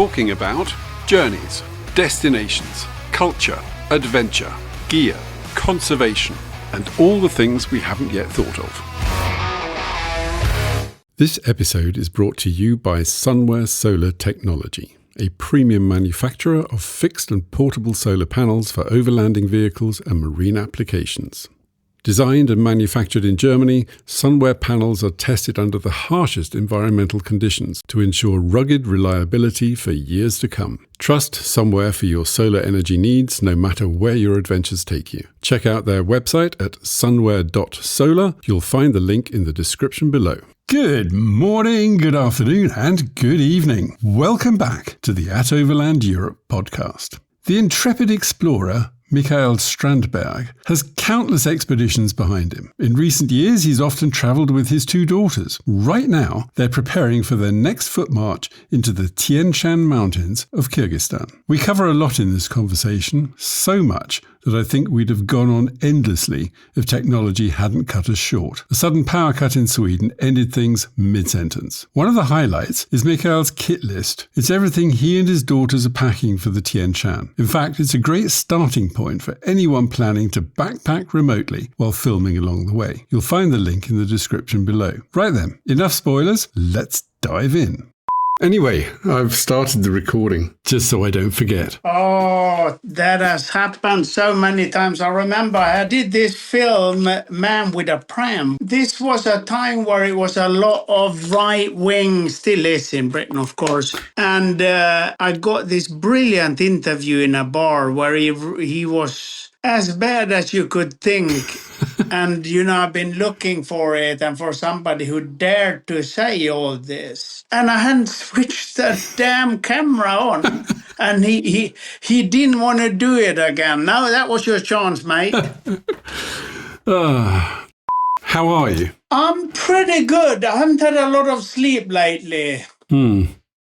talking about journeys, destinations, culture, adventure, gear, conservation, and all the things we haven't yet thought of. This episode is brought to you by Sunwear Solar Technology, a premium manufacturer of fixed and portable solar panels for overlanding vehicles and marine applications. Designed and manufactured in Germany, Sunwear panels are tested under the harshest environmental conditions to ensure rugged reliability for years to come. Trust Sunwear for your solar energy needs, no matter where your adventures take you. Check out their website at sunwear.solar. You'll find the link in the description below. Good morning, good afternoon, and good evening. Welcome back to the At Overland Europe podcast. The intrepid explorer Mikael Strandberg has countless expeditions behind him. In recent years, he's often travelled with his two daughters. Right now, they're preparing for their next foot march into the Tien Shan mountains of Kyrgyzstan. We cover a lot in this conversation, so much that I think we'd have gone on endlessly if technology hadn't cut us short. A sudden power cut in Sweden ended things mid-sentence. One of the highlights is Mikael's kit list. It's everything he and his daughters are packing for the Tien Shan. In fact, it's a great starting point for anyone planning to backpack remotely while filming along the way. You'll find the link in the description below. Right then, enough spoilers, let's dive in. Anyway, I've started the recording, just so I don't forget. Oh, that has happened so many times. I remember I did this film, Man with a Pram. This was a time where it was a lot of right-wing, still is in Britain, of course. And I got this brilliant interview in a bar where he was as bad as you could think. And, I've been looking for it and for somebody who dared to say all this. And I hadn't switched the damn camera on. And he didn't want to do it again. No, that was your chance, mate. How are you? I'm pretty good. I haven't had a lot of sleep lately.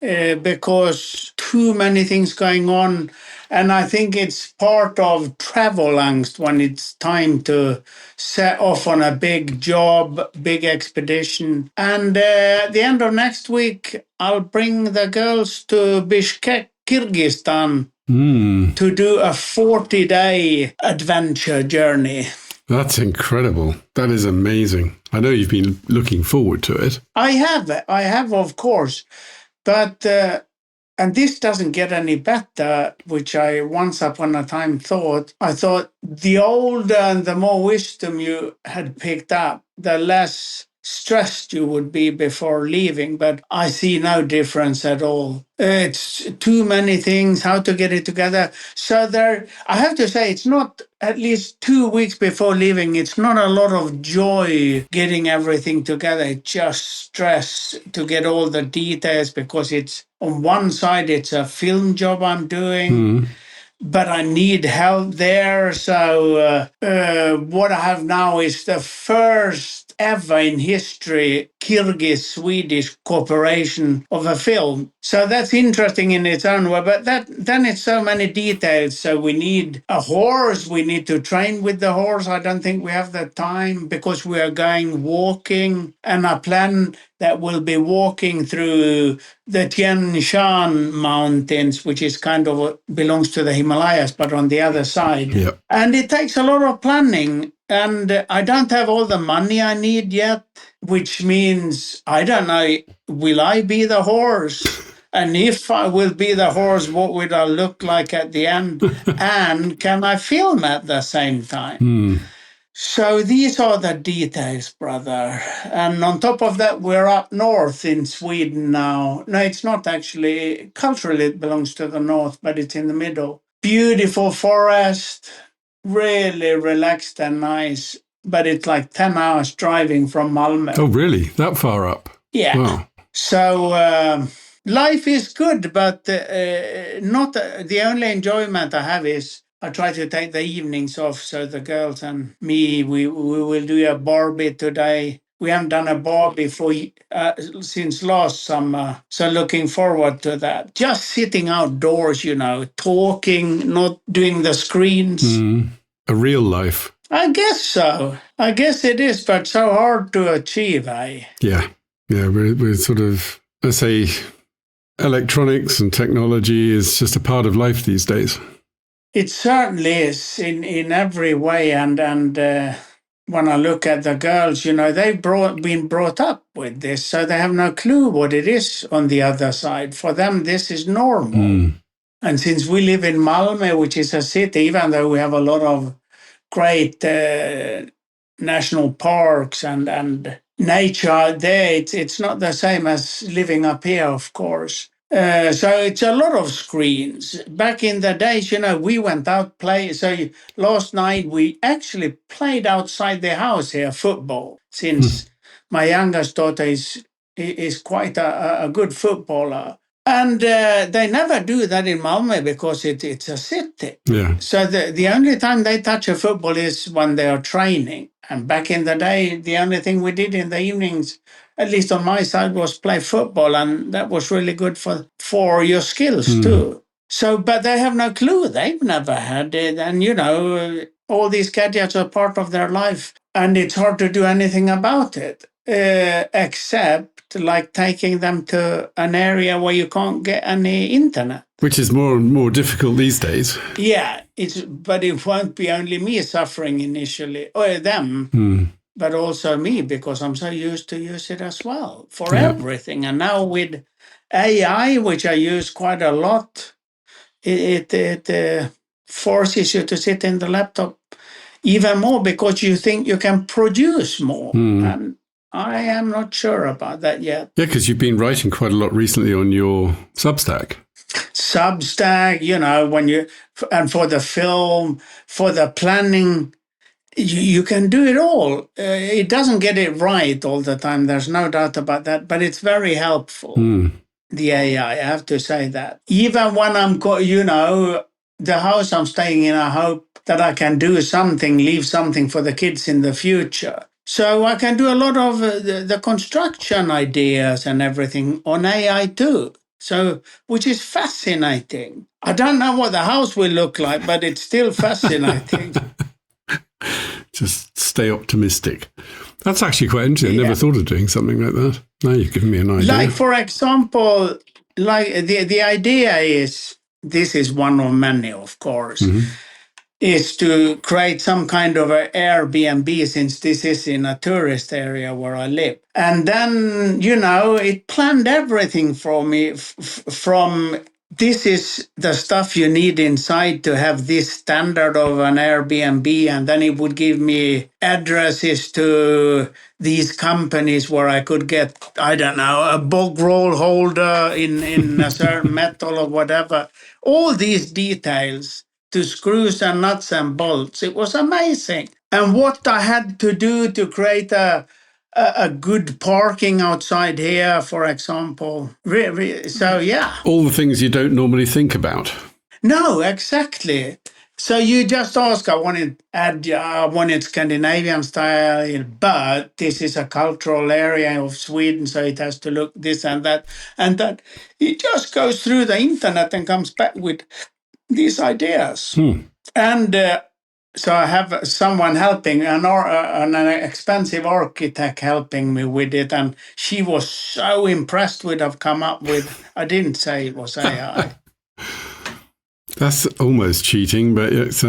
Because too many things going on. And I think it's part of travel angst when it's time to set off on a big job, big expedition. And at the end of next week, I'll bring the girls to Bishkek, Kyrgyzstan, to do a 40-day adventure journey. That's incredible. That is amazing. I know you've been looking forward to it. I have, of course. But, and this doesn't get any better, which I once upon a time thought. I thought the older and the more wisdom you had picked up, the less stressed you would be before leaving. But I see no difference at all. It's too many things, how to get it together. So I have to say, it's not at least 2 weeks before leaving. It's not a lot of joy getting everything together. It's just stress to get all the details because it's on one side, it's a film job I'm doing. But I need help there. So what I have now is the first ever in history Kyrgyz-Swedish cooperation of a film. So that's interesting in its own way. But then it's so many details. So we need a horse. We need to train with the horse. I don't think we have the time because we are going walking. And I plan that we'll be walking through the Tien Shan mountains, which is kind of belongs to the Himalayas, but on the other side. Yep. And it takes a lot of planning. And I don't have all the money I need yet, which means, I don't know, will I be the horse? And if I will be the horse, what would I look like at the end? And can I film at the same time? So these are the details, brother. And on top of that, we're up north in Sweden now. No, it's not actually. Culturally, it belongs to the north, but it's in the middle. Beautiful forest, really relaxed and nice. But it's like 10 hours driving from Malmö. Oh, really? That far up? Yeah. Wow. So life is good, but not the only enjoyment I have is I try to take the evenings off, so the girls and me, we will do a barbie today. We haven't done a barbie since last summer, so looking forward to that. Just sitting outdoors, talking, not doing the screens. A real life. I guess so. I guess it is, but so hard to achieve, eh? Yeah. We're sort of, let's say, electronics and technology is just a part of life these days. It certainly is in every way. And when I look at the girls, they've been brought up with this, so they have no clue what it is on the other side. For them, this is normal. And since we live in Malmö, which is a city, even though we have a lot of great national parks and nature there, it's not the same as living up here, of course. So it's a lot of screens. Back in the days, we went out play. So last night we actually played outside the house here football. Since my youngest daughter is quite a good footballer, and they never do that in Malmö because it's a city. Yeah. So the only time they touch a football is when they are training. And back in the day, the only thing we did in the evenings, at least on my side, was play football, and that was really good for your skills too. So, but they have no clue. They've never had it. And, all these gadgets are part of their life, and it's hard to do anything about it, except like taking them to an area where you can't get any internet. Which is more and more difficult these days. Yeah, but it won't be only me suffering initially, or them, but also me, because I'm so used to use it as well for everything. And now with AI, which I use quite a lot, it forces you to sit in the laptop even more because you think you can produce more. And I am not sure about that yet. Yeah, because you've been writing quite a lot recently on your Substack. Substack, and for the film, for the planning, you can do it all. It doesn't get it right all the time. There's no doubt about that, but it's very helpful. The AI, I have to say that. Even when the house I'm staying in, I hope that I can do something, leave something for the kids in the future. So I can do a lot of the construction ideas and everything on AI too. So, which is fascinating. I don't know what the house will look like, but it's still fascinating. Just stay optimistic. That's actually quite interesting. I never thought of doing something like that. Now you've given me an idea. Like, for example, the idea is, this is one of many, of course, is to create some kind of an Airbnb, since this is in a tourist area where I live. And then, it planned everything for me from this is the stuff you need inside to have this standard of an Airbnb. And then it would give me addresses to these companies where I could get, I don't know, a bog roll holder in a certain metal or whatever. All these details to screws and nuts and bolts. It was amazing. And what I had to do to create a good parking outside here, for example. So, yeah. All the things you don't normally think about. No, exactly. So you just ask, I wanted Scandinavian style, but this is a cultural area of Sweden, so it has to look this and that. And that it just goes through the internet and comes back with these ideas. And so I have someone helping, an expensive architect helping me with it, and she was so impressed with what I've come up with. I didn't say it was AI. That's almost cheating, but it's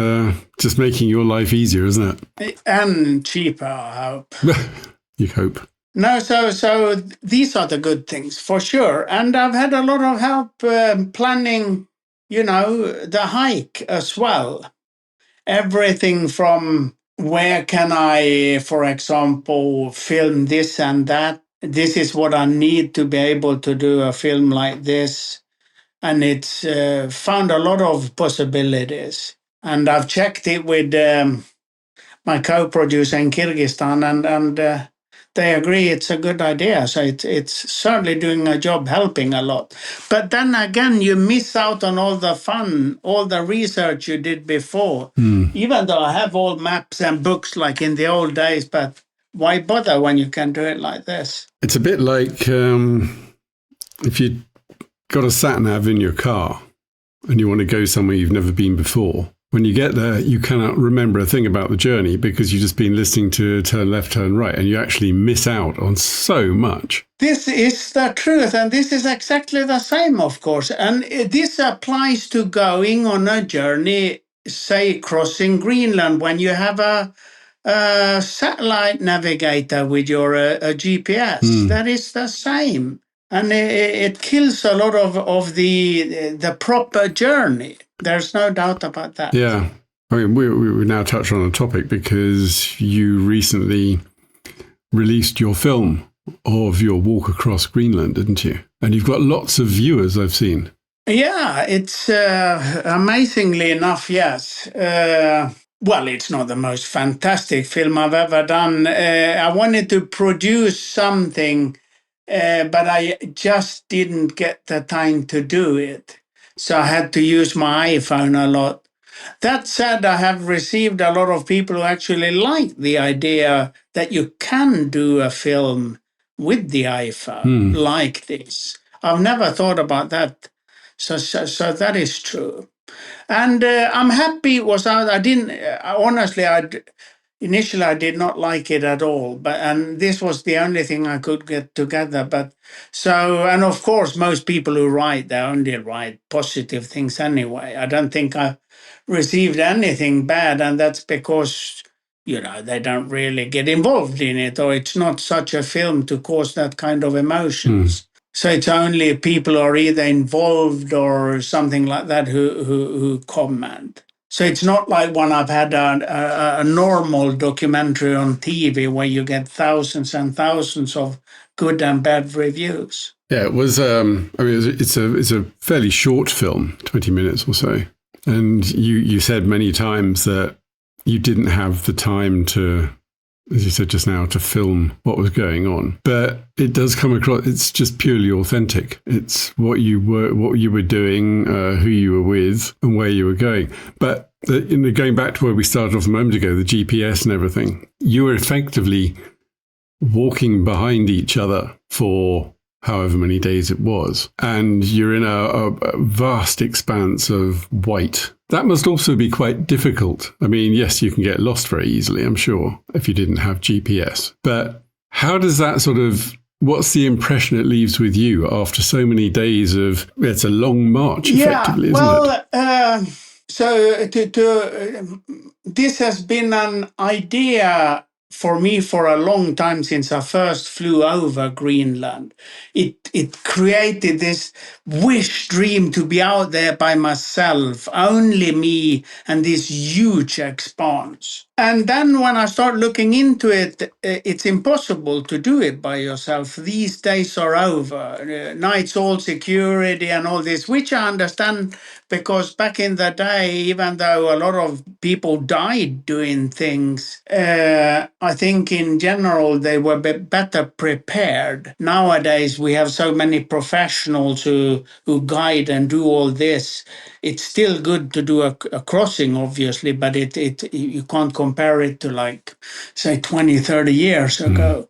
just making your life easier, isn't it? And cheaper, I hope. You hope. No, so these are the good things, for sure. And I've had a lot of help planning, the hike as well. Everything from where can I, for example, film this and that. This is what I need to be able to do a film like this. And it's found a lot of possibilities. And I've checked it with my co-producer in Kyrgyzstan, and they agree it's a good idea. So it's certainly doing a job helping a lot. But then again, you miss out on all the fun, all the research you did before. Even though I have all maps and books like in the old days, but why bother when you can do it like this? It's a bit like if you got a sat nav in your car and you want to go somewhere you've never been before, When you get there, you cannot remember a thing about the journey because you've just been listening to turn left, turn right, and you actually miss out on so much. This is the truth, and this is exactly the same, of course. And this applies to going on a journey, say, crossing Greenland, when you have a satellite navigator with your GPS. That is the same. And it kills a lot of the proper journey. There's no doubt about that. Yeah. I mean, we now touch on a topic because you recently released your film of your walk across Greenland, didn't you? And you've got lots of viewers, I've seen. Yeah, it's amazingly enough, yes. Well, it's not the most fantastic film I've ever done. I wanted to produce something, but I just didn't get the time to do it. So I had to use my iPhone a lot. That said, I have received a lot of people who actually like the idea that you can do a film with the iPhone like this. I've never thought about that. So that is true. And I'm happy it was out. I didn't, honestly, initially I did not like it at all, and this was the only thing I could get together. But so, and of course, most people who write, they only write positive things anyway. I don't think I received anything bad, and that's because, they don't really get involved in it, or it's not such a film to cause that kind of emotions. So it's only people who are either involved or something like that who comment. So it's not like when I've had a normal documentary on TV where you get thousands and thousands of good and bad reviews. Yeah, it was. It's a fairly short film, 20 minutes or so, and you said many times that you didn't have the time to, as you said just now, to film what was going on. But it does come across, it's just purely authentic. It's what you were doing, who you were with, and where you were going. But going back to where we started off a moment ago, the GPS and everything, you were effectively walking behind each other for however many days it was. And you're in a vast expanse of white. That must also be quite difficult. I mean, yes, you can get lost very easily, I'm sure, if you didn't have GPS. But how does that what's the impression it leaves with you after so many days of, it's a long march, effectively, isn't it? So this has been an idea for me for a long time since I first flew over Greenland. It created this dream to be out there by myself, only me and this huge expanse. And then when I start looking into it, it's impossible to do it by yourself. These days are over. Nights, all security and all this, which I understand because back in the day, even though a lot of people died doing things, I think in general they were better prepared. Nowadays, we have so many professionals who guide and do all this. It's still good to do a crossing, obviously, but you can't compare it to like, say, 20, 30 years ago.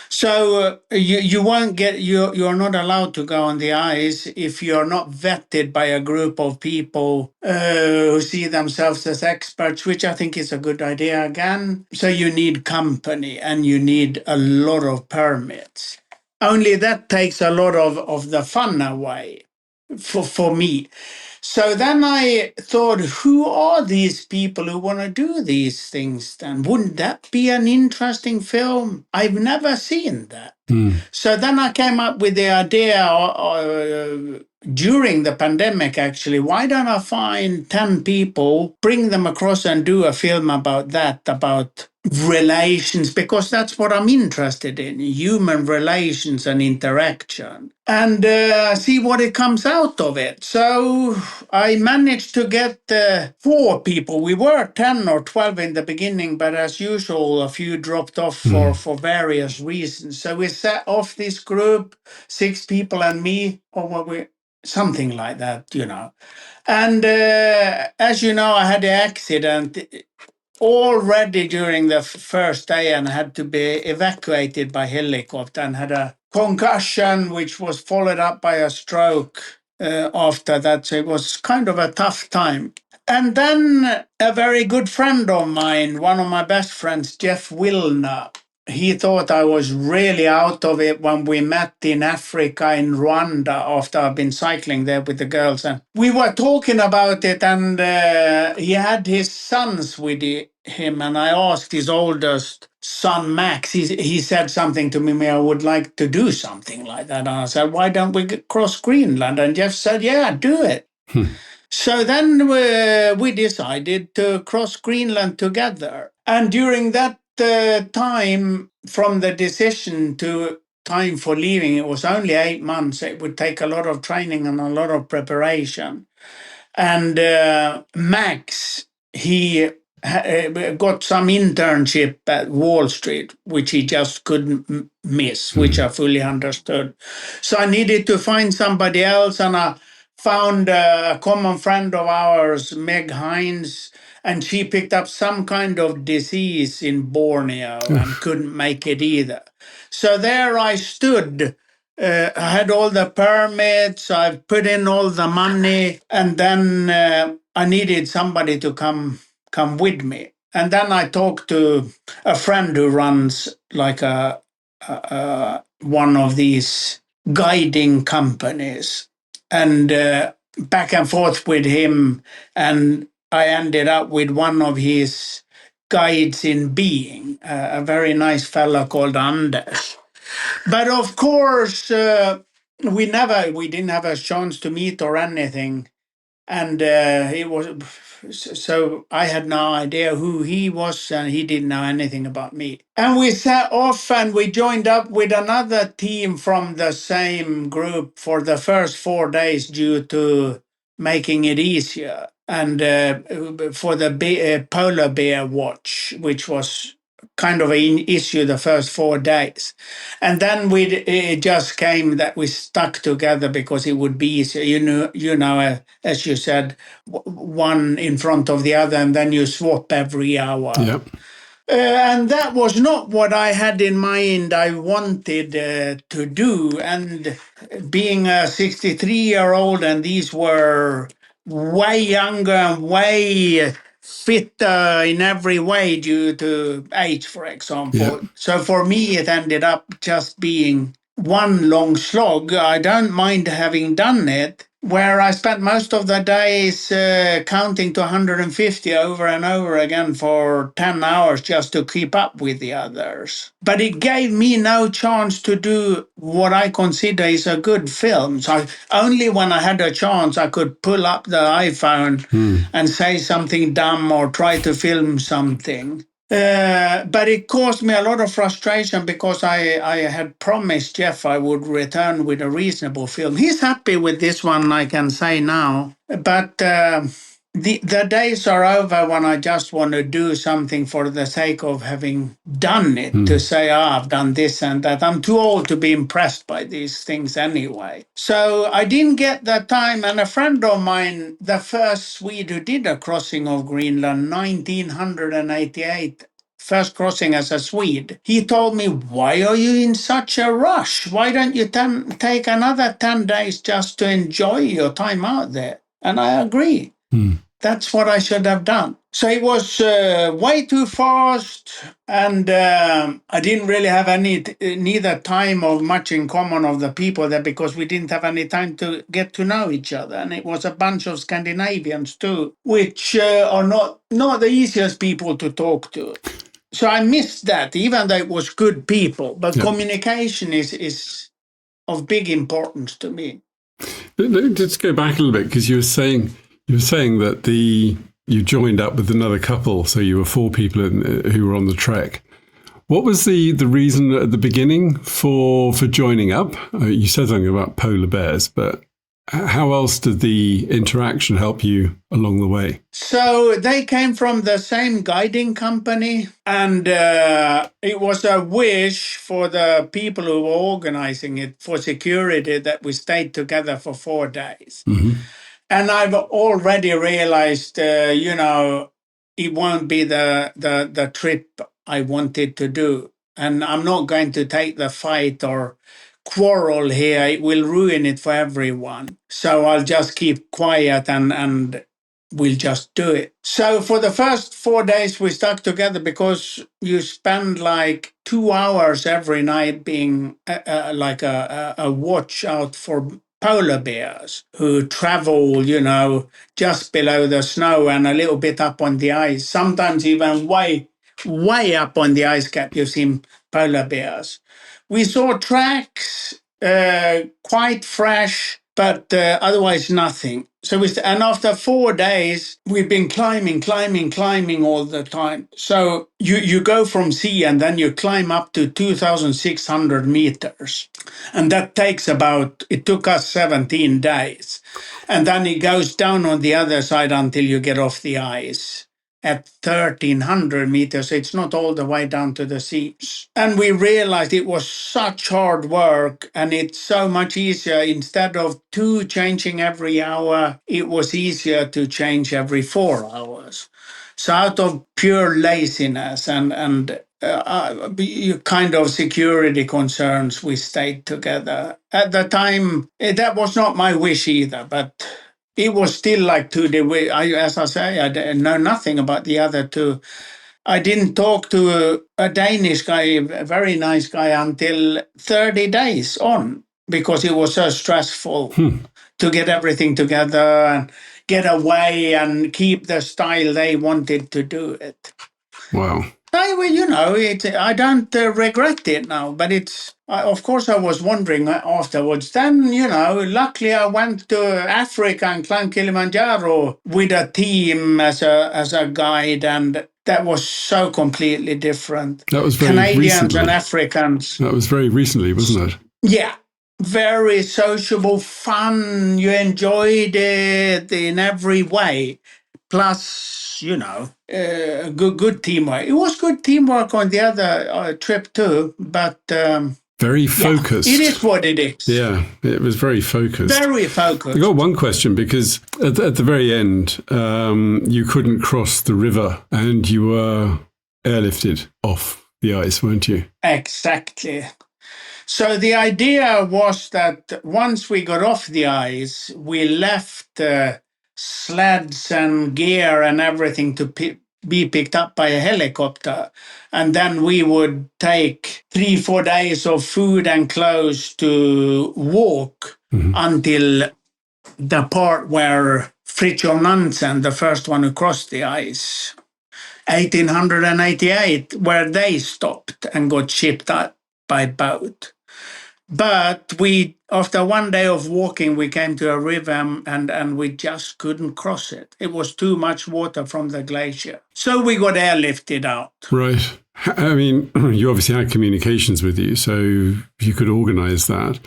So you won't get, you're not allowed to go on the ice if you're not vetted by a group of people who see themselves as experts, which I think is a good idea again. So you need company and you need a lot of permits. Only that takes a lot of the fun away for me. So then I thought, who are these people who want to do these things then? Wouldn't that be an interesting film? I've never seen that. So then I came up with the idea during the pandemic, actually, why don't I find 10 people, bring them across and do a film about that, about relations, because that's what I'm interested in, human relations and interaction, and see what it comes out of it. So I managed to get 4 people. We were 10 or 12 in the beginning, but as usual, a few dropped off for various reasons. So we set off this group, 6 people and me, or something like that, And as you know, I had the accident already during the first day and had to be evacuated by helicopter and had a concussion, which was followed up by a stroke after that. So it was kind of a tough time. And then a very good friend of mine, one of my best friends, Jeff Wilner, he thought I was really out of it when we met in Africa, in Rwanda, after I've been cycling there with the girls. And we were talking about it, and he had his sons with him. And I asked his oldest son, Max, he said something to me, I would like to do something like that. And I said, why don't we cross Greenland? And Jeff said, yeah, do it. So then we decided to cross Greenland together. And during that time, from the decision to time for leaving, it was only 8 months. It would take a lot of training and a lot of preparation. And Max, he got some internship at Wall Street, which he just couldn't miss, which I fully understood. So I needed to find somebody else, and I found a common friend of ours, Meg Hines, and she picked up some kind of disease in Borneo and couldn't make it either. So there I stood. I had all the permits, I've put in all the money, and then I needed somebody to come with me. And then I talked to a friend who runs like one of these guiding companies, and back and forth with him, and I ended up with one of his guides in being, a very nice fellow called Anders. But of course, we didn't have a chance to meet or anything, and it was so I had no idea who he was, and he didn't know anything about me. And we set off, and we joined up with another team from the same group for the first 4 days due to making it easier, and for the polar bear watch, which was kind of an issue the first 4 days. And then it just came that we stuck together because it would be easier. As you said, one in front of the other, and then you swap every hour. Yep. And that was not what I had in mind I wanted to do. And being a 63-year-old, and these were way younger and way fitter in every way due to age, for example. Yep. So for me, it ended up just being one long slog. I don't mind having done it, where I spent most of the days counting to 150 over and over again for 10 hours just to keep up with the others. But it gave me no chance to do what I consider is a good film. So only when I had a chance, I could pull up the iPhone and say something dumb or try to film something. But it caused me a lot of frustration because I had promised Jeff I would return with a reasonable film. He's happy with this one, I can say now. But the days are over when I just want to do something for the sake of having done it, to say, I've done this and that. I'm too old to be impressed by these things anyway. So I didn't get that time. And a friend of mine, the first Swede who did a crossing of Greenland, 1988, first crossing as a Swede, he told me, why are you in such a rush? Why don't you take another 10 days just to enjoy your time out there? And I agree. That's what I should have done. So it was way too fast, and I didn't really have neither time or much in common of the people there, because we didn't have any time to get to know each other. And it was a bunch of Scandinavians too, which are not the easiest people to talk to. So I missed that, even though it was good people. But communication is of big importance to me. Let's go back a little bit, because you were saying that you joined up with another couple, so you were 4 people who were on the trek. What was the reason at the beginning for joining up? You said something about polar bears, but how else did the interaction help you along the way? So they came from the same guiding company, and it was a wish for the people who were organizing it for security that we stayed together for 4 days. And I've already realized, it won't be the trip I wanted to do. And I'm not going to take the fight or quarrel here. It will ruin it for everyone. So I'll just keep quiet and we'll just do it. So for the first 4 days, we stuck together because you spend like 2 hours every night being like a watch out for polar bears who travel, just below the snow and a little bit up on the ice, sometimes even way up on the ice cap. You've seen polar bears. We saw tracks, quite fresh, but otherwise nothing. And after 4 days, we've been climbing all the time. So you go from sea and then you climb up to 2,600 meters. And that it took us 17 days. And then it goes down on the other side until you get off the ice at 1,300 meters. It's not all the way down to the sea. And we realized it was such hard work, and it's so much easier. Instead of changing every hour, it was easier to change every 4 hours. So out of pure laziness and kind of security concerns, we stayed together. At the time, that was not my wish either, but it was still like 2 days. As I say, I know nothing about the other two. I didn't talk to a Danish guy, a very nice guy, until 30 days on, because it was so stressful to get everything together and get away and keep the style they wanted to do it. Wow. I don't regret it now, but of course, I was wondering afterwards. Then, luckily I went to Africa and climbed Kilimanjaro with a team as a guide, and that was so completely different. That was very Canadians recently. and Africans. That was very recently, wasn't it? Yeah. Very sociable, fun. You enjoyed it in every way. Plus, good teamwork. It was good teamwork on the other trip too, but very focused. It is what it is. Yeah, it was very focused. Very focused. I got one question, because at the very end, you couldn't cross the river and you were airlifted off the ice, weren't you? Exactly. So the idea was that once we got off the ice, we left sleds and gear and everything to be picked up by a helicopter. And then we would take 3-4 days of food and clothes to walk until the part where Fridtjof Nansen, the first one who crossed the ice, 1888, where they stopped and got shipped out by boat. But after 1 day of walking, we came to a river and we just couldn't cross it. It was too much water from the glacier. So we got airlifted out. Right. I mean, you obviously had communications with you, so you could organize that.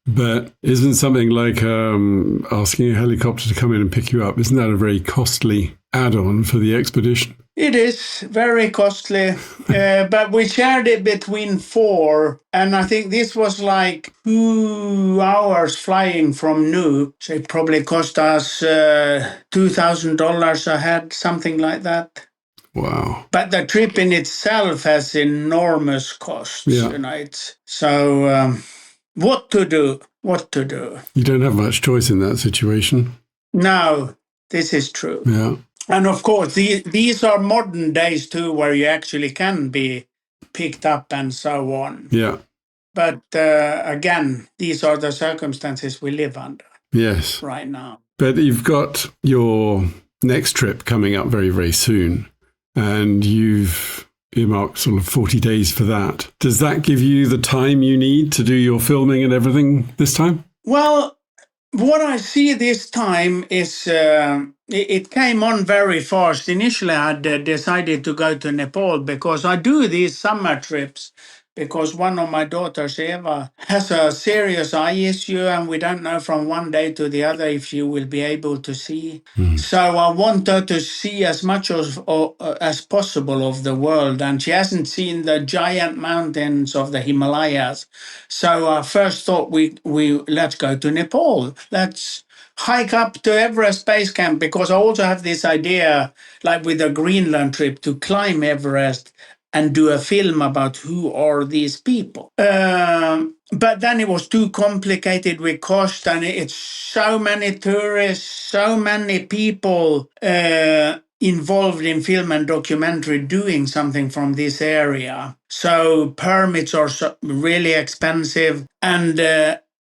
But isn't something like asking a helicopter to come in and pick you up, isn't that a very costly add-on for the expedition? It is very costly, but we shared it between four, and I think this was like 2 hours flying from Nuuk, so it probably cost us $2,000 a head, something like that. Wow. But the trip in itself has enormous costs. Yeah. What to do? You don't have much choice in that situation. No, this is true. Yeah. And of course, these are modern days too, where you actually can be picked up and so on. Yeah. But again, these are the circumstances we live under. Yes. Right now. But you've got your next trip coming up very, very soon, and you've earmarked sort of 40 days for that. Does that give you the time you need to do your filming and everything this time? Well, what I see this time is it came on very fast. Initially, I had decided to go to Nepal because I do these summer trips because one of my daughters, Eva, has a serious eye issue and we don't know from one day to the other if she will be able to see. So I want her to see as much as possible of the world, and she hasn't seen the giant mountains of the Himalayas. So I first thought we let's go to Nepal. Let's hike up to Everest Base Camp, because I also have this idea, like with the Greenland trip, to climb Everest and do a film about who are these people. But then it was too complicated with cost, and it's so many tourists, so many people involved in film and documentary doing something from this area. So permits are really expensive. And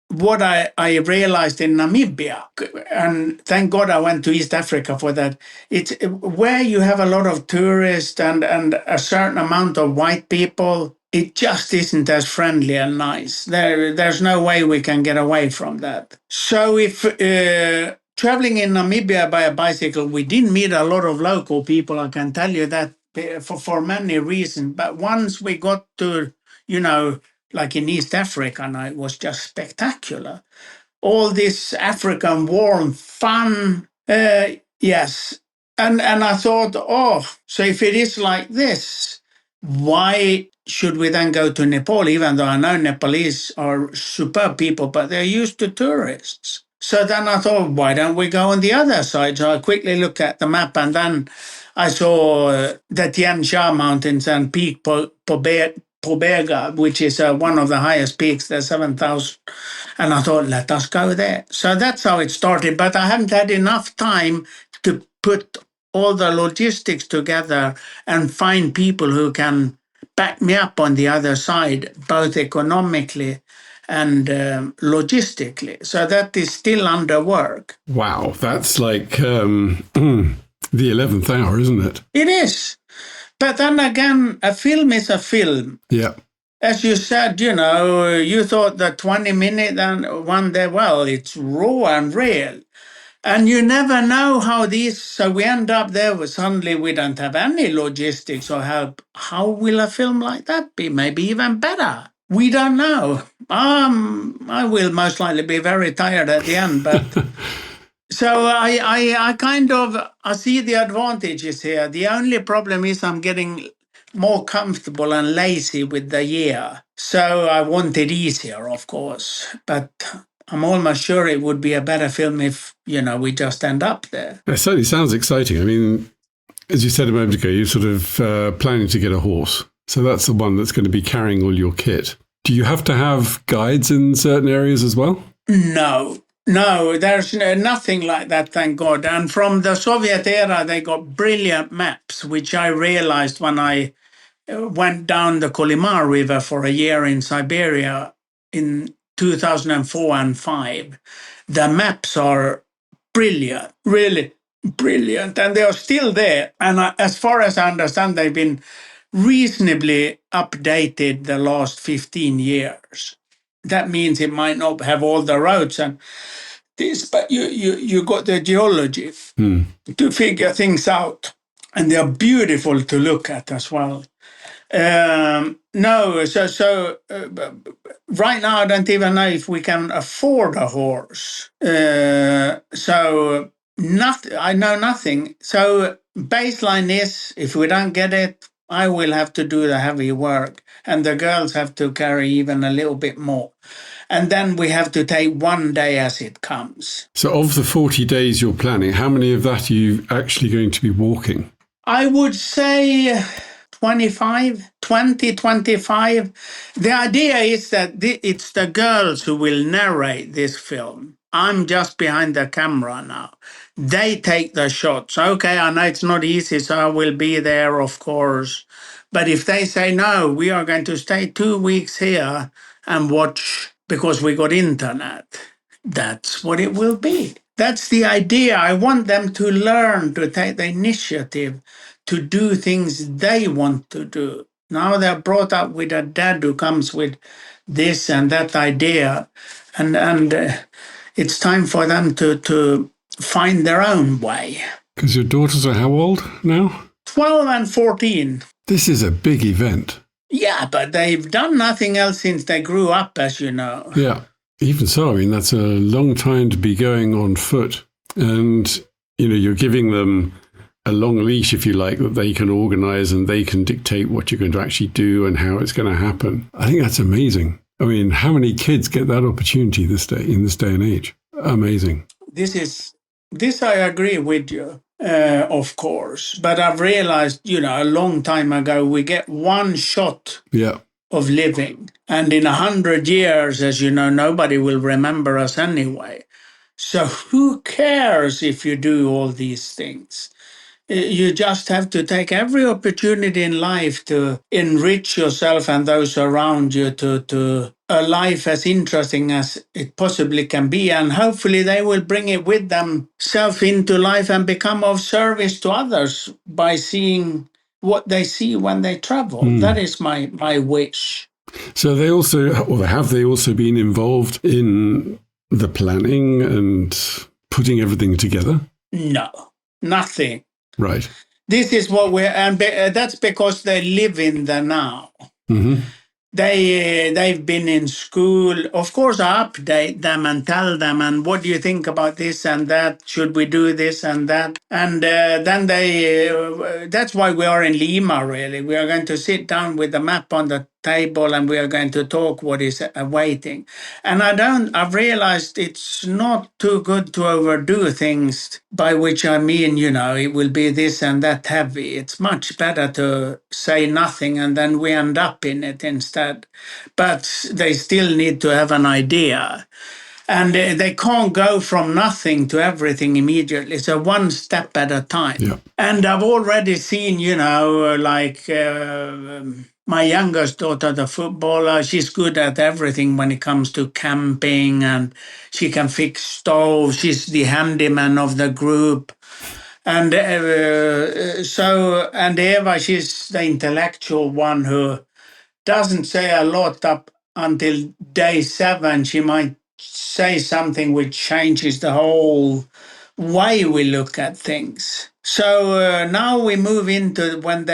what I realized in Namibia, and thank God I went to East Africa for that, it's where you have a lot of tourists and a certain amount of white people, it just isn't as friendly and nice. There's no way we can get away from that. So if traveling in Namibia by a bicycle, we didn't meet a lot of local people, I can tell you that, for many reasons. But once we got to, like in East Africa, now it was just spectacular. All this African warm fun, yes. And I thought, so if it is like this, why should we then go to Nepal? Even though I know Nepalese are superb people, but they're used to tourists. So then I thought, why don't we go on the other side? So I quickly looked at the map, and then I saw the Tien Shan mountains and Peak Pobega, which is one of the highest peaks, there's 7,000. And I thought, let us go there. So that's how it started. But I haven't had enough time to put all the logistics together and find people who can back me up on the other side, both economically and logistically. So that is still under work. Wow, that's like the 11th hour, isn't it? It is. But then again, a film is a film. Yeah. As you said, you thought the 20-minute and one day, well, it's raw and real. And you never know how these, so we end up there with suddenly we don't have any logistics or help. How will a film like that be? Maybe even better. We don't know. I will most likely be very tired at the end, but so I see the advantages here. The only problem is I'm getting more comfortable and lazy with the year. So I want it easier, of course, but I'm almost sure it would be a better film if, we just end up there. It certainly sounds exciting. I mean, as you said a moment ago, you're sort of planning to get a horse. So that's the one that's going to be carrying all your kit. Do you have to have guides in certain areas as well? No, there's nothing like that, thank God. And from the Soviet era, they got brilliant maps, which I realized when I went down the Kolyma River for a year in Siberia in 2004 and 5. The maps are brilliant, really brilliant, and they are still there. And as far as I understand, they've been reasonably updated the last 15 years. That means it might not have all the roads and this, but you got the geology to figure things out, and they are beautiful to look at as well. No, so right now I don't even know if we can afford a horse. So I know nothing. So baseline is, if we don't get it, I will have to do the heavy work, and the girls have to carry even a little bit more. And then we have to take one day as it comes. So of the 40 days you're planning, how many of that are you actually going to be walking? I would say 20, 25. The idea is that it's the girls who will narrate this film. I'm just behind the camera now. They take the shots. Okay, I know it's not easy, so I will be there, of course. But if they say, no, we are going to stay 2 weeks here and watch because we got internet, that's what it will be. That's the idea. I want them to learn to take the initiative to do things they want to do. Now they're brought up with a dad who comes with this and that idea, and it's time for them to find their own way. Because your daughters are how old now? 12 and 14. This is a big event. Yeah, but they've done nothing else since they grew up, as you know. Yeah, even so, I mean, that's a long time to be going on foot. And, you're giving them a long leash, if you like, that they can organize and they can dictate what you're going to actually do and how it's going to happen. I think that's amazing. I mean, how many kids get that opportunity in this day and age? Amazing. This I agree with you. of course. But I've realized, a long time ago, we get one shot Yeah. of living. And in 100 years, as you know, nobody will remember us anyway. So who cares if you do all these things? You just have to take every opportunity in life to enrich yourself and those around you to a life as interesting as it possibly can be. And hopefully they will bring it with themselves into life and become of service to others by seeing what they see when they travel. That is my wish. So they also, or have they also been involved in the planning and putting everything together? No, nothing. Right. This is what and that's because they live in the now. Mm-hmm. They've been in school. Of course, I update them and tell them, and what do you think about this and that? Should we do this and that? And then that's why we are in Lima, really. We are going to sit down with the map on the table and we are going to talk what is awaiting. And I've realized it's not too good to overdo things, by which I mean, it will be this and that heavy. It's much better to say nothing and then we end up in it instead. But they still need to have an idea. And they can't go from nothing to everything immediately. So one step at a time. Yeah. And I've already seen, my youngest daughter, the footballer, she's good at everything when it comes to camping, and she can fix stoves. She's the handyman of the group. And and Eva, she's the intellectual one who doesn't say a lot up until day 7. She might say something which changes the whole way we look at things. So now we move into when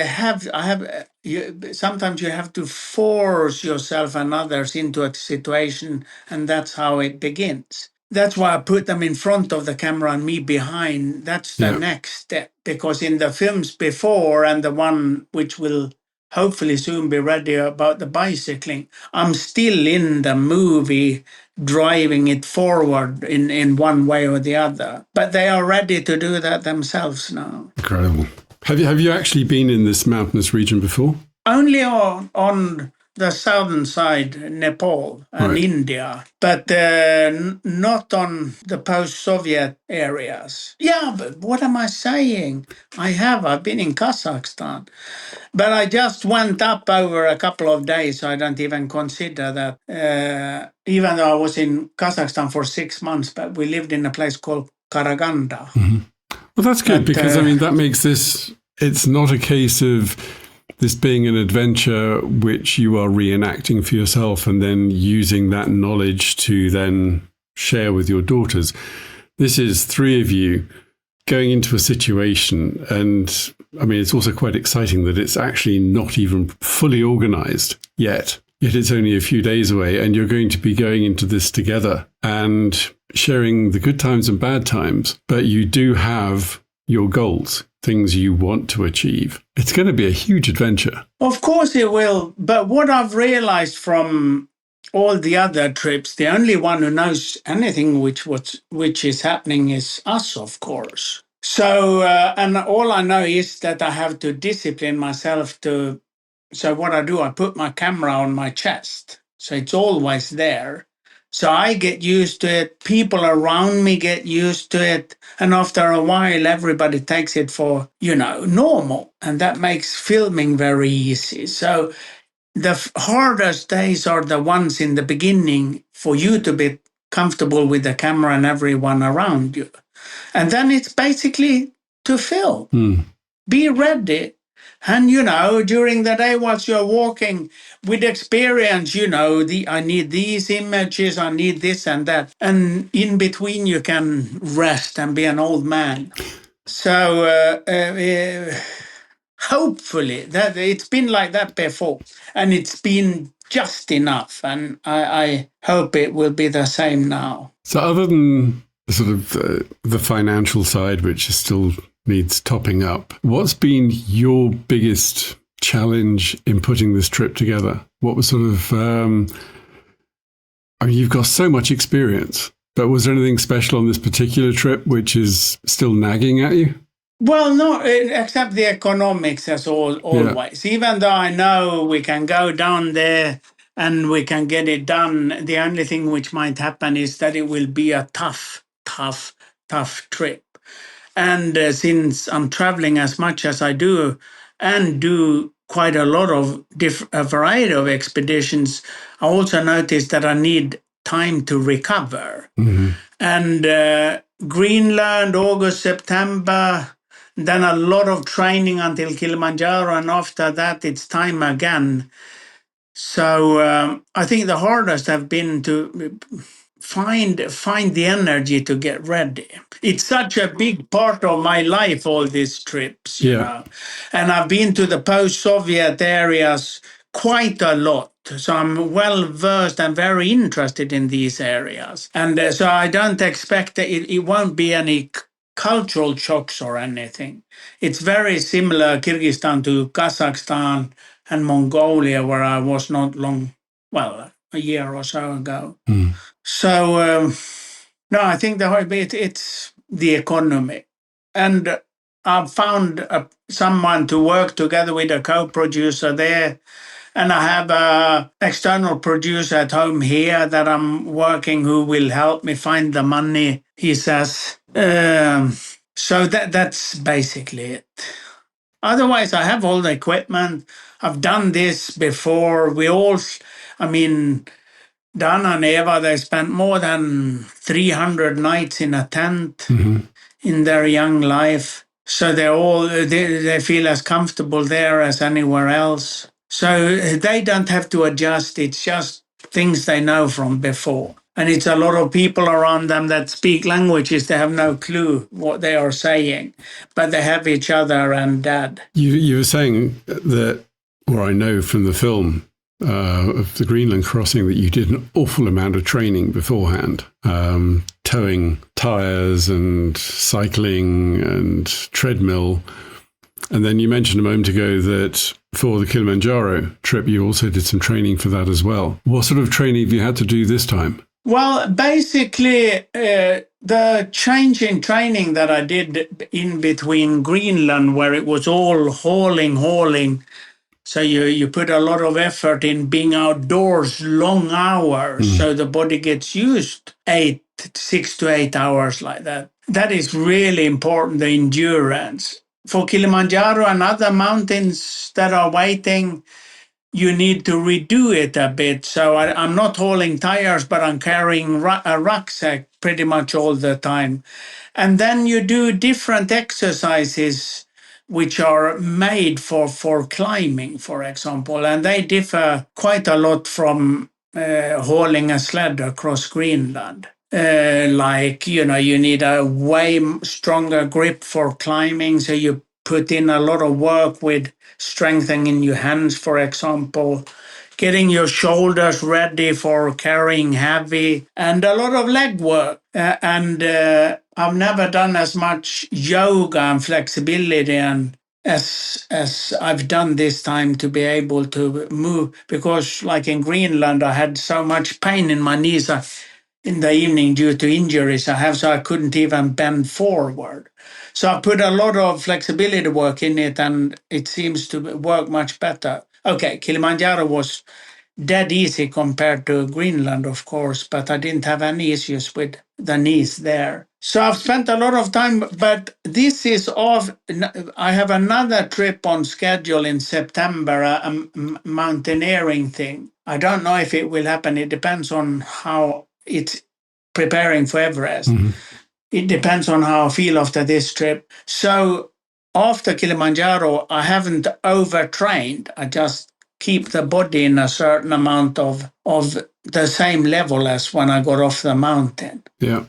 sometimes you have to force yourself and others into a situation, and that's how it begins. That's why I put them in front of the camera and me behind. That's the next step, because in the films before and the one which will hopefully soon be ready about the bicycling, I'm still in the movie driving it forward in one way or the other. But they are ready to do that themselves now. Incredible. Have you actually been in this mountainous region before? Only on the southern side, Nepal and India, but not on the post-Soviet areas. Yeah, but what am I saying? I've been in Kazakhstan. But I just went up over a couple of days, so I don't even consider that. Even though I was in Kazakhstan for 6 months, but we lived in a place called Karaganda. Mm-hmm. Well, that's good, because, that makes this, it's not a case of this being an adventure which you are reenacting for yourself and then using that knowledge to then share with your daughters. This is 3 of you going into a situation, and it's also quite exciting that it's actually not even fully organized yet it's only a few days away, and you're going to be going into this together and sharing the good times and bad times, but you do have your goals, things you want to achieve. It's going to be a huge adventure. Of course it will, but what I've realized from all the other trips, the only one who knows anything which is happening is us, of course. So, and all I know is that I have to discipline myself to. So what I do, I put my camera on my chest, so it's always there. So I get used to it. People around me get used to it, and after a while, everybody takes it for normal, and that makes filming very easy. So the hardest days are the ones in the beginning for you to be comfortable with the camera and everyone around you. And then it's basically to film. Be ready. And, during the day whilst you're walking with experience, I need these images, I need this and that. And in between, you can rest and be an old man. So hopefully that it's been like that before, and it's been just enough. And I hope it will be the same now. So other than sort of the financial side, which still needs topping up, what's been your biggest challenge in putting this trip together? What was sort of, you've got so much experience, but was there anything special on this particular trip which is still nagging at you? Well, no, except the economics as always. Even though I know we can go down there and we can get it done, the only thing which might happen is that it will be a tough trip. And since I'm traveling as much as I do and do quite a lot of a variety of expeditions, I also noticed that I need time to recover. Mm-hmm. And Greenland, August, September, then a lot of training until Kilimanjaro, and after that it's time again. So I think the hardest have been to find the energy to get ready. It's such a big part of my life, all these trips, you know. And I've been to the post-Soviet areas quite a lot. So I'm well versed and very interested in these areas. And so I don't expect that it won't be any cultural shocks or anything. It's very similar, Kyrgyzstan to Kazakhstan and Mongolia, where I was not long, well, a year or so ago. Mm. So, no, I think the whole bit, it's the economy. And I've found someone to work together with, a co-producer there. And I have an external producer at home here that I'm working, who will help me find the money, he says. So that's basically it. Otherwise, I have all the equipment. I've done this before. Dan and Eva, they spent more than 300 nights in a tent in their young life. So they feel as comfortable there as anywhere else. So they don't have to adjust. It's just things they know from before. And it's a lot of people around them that speak languages. They have no clue what they are saying, but they have each other and Dad. You were saying that, or I know from the film, of the Greenland crossing, that you did an awful amount of training beforehand, towing tires and cycling and treadmill. And then you mentioned a moment ago that for the Kilimanjaro trip, you also did some training for that as well. What sort of training have you had to do this time? Well, basically, the change in training that I did in between Greenland, where it was all hauling, so you put a lot of effort in being outdoors long hours, so the body gets used 6 to 8 hours like that. That is really important, the endurance. For Kilimanjaro and other mountains that are waiting, you need to redo it a bit. So I'm not hauling tires, but I'm carrying a rucksack pretty much all the time. And then you do different exercises which are made for climbing, for example, and they differ quite a lot from hauling a sled across Greenland. You need a way stronger grip for climbing, so you put in a lot of work with strengthening your hands, for example, getting your shoulders ready for carrying heavy, and a lot of leg work. I've never done as much yoga and flexibility as I've done this time to be able to move, because like in Greenland, I had so much pain in my knees in the evening due to injuries I have, so I couldn't even bend forward. So I put a lot of flexibility work in it, and it seems to work much better. Okay, Kilimanjaro was dead easy compared to Greenland, of course, but I didn't have any issues with the knees there. So I've spent a lot of time, but this is off. I have another trip on schedule in September, a mountaineering thing. I don't know if it will happen. It depends on how it's preparing for Everest. It depends on how I feel after this trip. So after Kilimanjaro, I haven't overtrained. I just keep the body in a certain amount of the same level as when I got off the mountain. Yeah.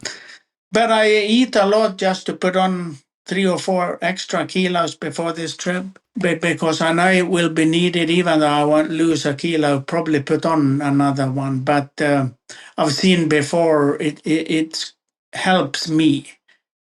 But I eat a lot just to put on 3 or 4 extra kilos before this trip, because I know it will be needed. Even though I won't lose a kilo, probably put on another one. But I've seen before it helps me.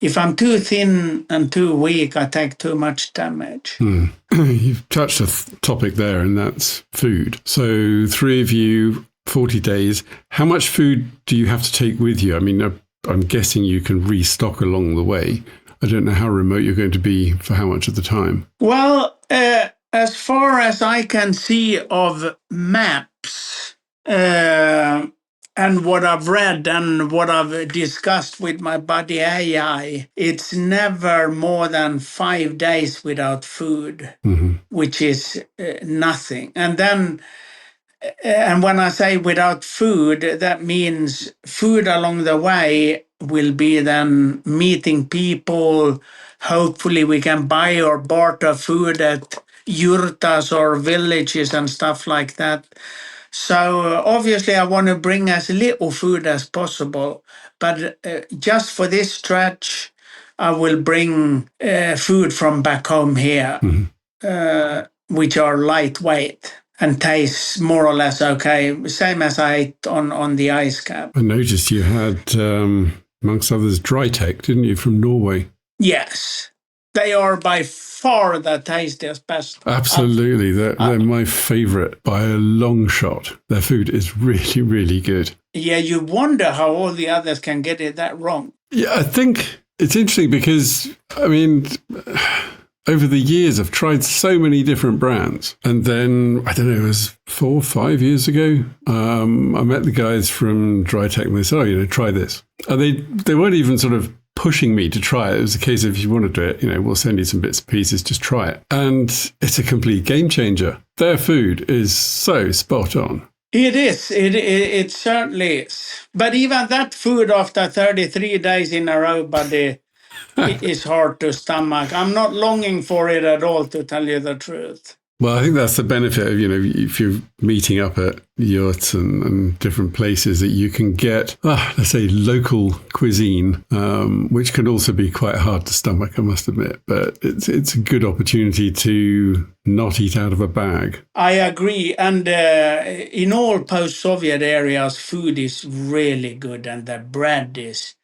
If I'm too thin and too weak, I take too much damage. You've touched a topic there, and that's food. So 3 of you, 40 days. How much food do you have to take with you? I mean, I'm guessing you can restock along the way. I don't know how remote you're going to be for how much of the time. Well, as far as I can see of maps, and what I've read and what I've discussed with my buddy AI, it's never more than 5 days without food, which is nothing. And when I say without food, that means food along the way will be then meeting people. Hopefully we can buy or barter food at yurtas or villages and stuff like that. So obviously I want to bring as little food as possible, but just for this stretch, I will bring food from back home here, which are lightweight and tastes more or less okay, same as I ate on the ice cap. I noticed you had, amongst others, dry tech, didn't you, from Norway? Yes, they are by far the tastiest, best. Absolutely. They're my favourite by a long shot. Their food is really, really good. Yeah, you wonder how all the others can get it that wrong. Yeah, I think it's interesting because, I mean, over the years, I've tried so many different brands. And then, I don't know, it was 4 or 5 years ago, I met the guys from Drytech and they said, oh, try this. And they weren't even sort of pushing me to try it. It was a case of, if you want to do it, we'll send you some bits and pieces, just try it. And it's a complete game changer. Their food is so spot on. It is. It certainly is. But even that food after 33 days in a row, buddy, it is hard to stomach. I'm not longing for it at all, to tell you the truth. Well, I think that's the benefit of, if you're meeting up at yurts and different places, that you can get, let's say, local cuisine, which can also be quite hard to stomach, I must admit. But it's a good opportunity to not eat out of a bag. I agree. And in all post-Soviet areas, food is really good and the bread is